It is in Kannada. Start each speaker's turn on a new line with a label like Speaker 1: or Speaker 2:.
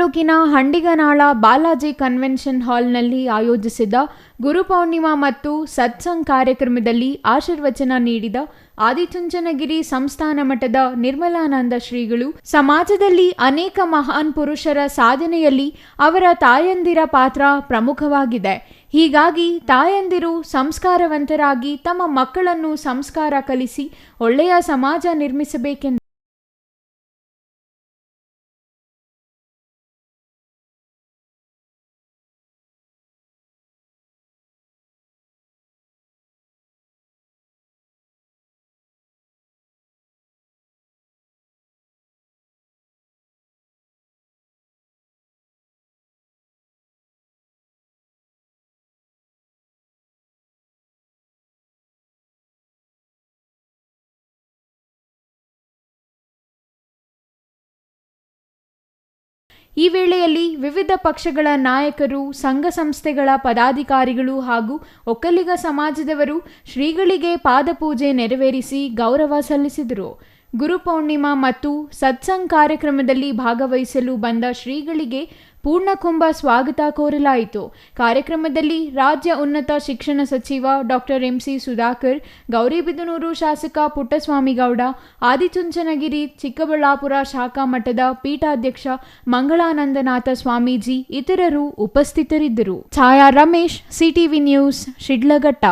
Speaker 1: ತಾಲೂಕಿನ ಹಂಡಿಗನಾಳ ಬಾಲಾಜಿ ಕನ್ವೆನ್ಷನ್ ಹಾಲ್ನಲ್ಲಿ ಆಯೋಜಿಸಿದ ಗುರುಪೌರ್ಣಿಮಾ ಮತ್ತು ಸತ್ಸಂಗ್ ಕಾರ್ಯಕ್ರಮದಲ್ಲಿ ಆಶೀರ್ವಚನ ನೀಡಿದ ಆದಿಚುಂಚನಗಿರಿ ಸಂಸ್ಥಾನ ಮಠದ ನಿರ್ಮಲಾನಂದ ಶ್ರೀಗಳು ಸಮಾಜದಲ್ಲಿ ಅನೇಕ ಮಹಾನ್ ಪುರುಷರ ಸಾಧನೆಯಲ್ಲಿ ಅವರ ತಾಯಂದಿರ ಪಾತ್ರ ಪ್ರಮುಖವಾಗಿದೆ. ಹೀಗಾಗಿ ತಾಯಂದಿರು ಸಂಸ್ಕಾರವಂತರಾಗಿ ತಮ್ಮ ಮಕ್ಕಳನ್ನು ಸಂಸ್ಕಾರ ಕಲಿಸಿ ಒಳ್ಳೆಯ ಸಮಾಜ ನಿರ್ಮಿಸಬೇಕೆಂದು ಈ ವೇಳೆಯಲ್ಲಿ ವಿವಿಧ ಪಕ್ಷಗಳ ನಾಯಕರು, ಸಂಘ ಸಂಸ್ಥೆಗಳ ಪದಾಧಿಕಾರಿಗಳು ಹಾಗೂ ಒಕ್ಕಲಿಗ ಸಮಾಜದವರು ಶ್ರೀಗಳಿಗೆ ಪಾದಪೂಜೆ ನೆರವೇರಿಸಿ ಗೌರವ ಸಲ್ಲಿಸಿದರು. ಗುರುಪೌರ್ಣಿಮಾ ಮತ್ತು ಸತ್ಸಂಗ್ ಕಾರ್ಯಕ್ರಮದಲ್ಲಿ ಭಾಗವಹಿಸಲು ಬಂದ ಶ್ರೀಗಳಿಗೆ ಪೂರ್ಣಕುಂಭ ಸ್ವಾಗತ ಕೋರಲಾಯಿತು. ಕಾರ್ಯಕ್ರಮದಲ್ಲಿ ರಾಜ್ಯ ಉನ್ನತ ಶಿಕ್ಷಣ ಸಚಿವ ಡಾಕ್ಟರ್ ಎಂಸಿ ಸುಧಾಕರ್, ಗೌರಿಬಿದನೂರು ಶಾಸಕ ಪುಟ್ಟಸ್ವಾಮಿಗೌಡ, ಆದಿಚುಂಚನಗಿರಿ ಚಿಕ್ಕಬಳ್ಳಾಪುರ ಶಾಖಾ ಮಠದ ಪೀಠಾಧ್ಯಕ್ಷ ಮಂಗಳಾನಂದನಾಥ ಸ್ವಾಮೀಜಿ ಇತರರು ಉಪಸ್ಥಿತರಿದ್ದರು. ಛಾಯಾ ರಮೇಶ್, ಸಿಟಿವಿ ನ್ಯೂಸ್, ಶಿಡ್ಲಘಟ್ಟ.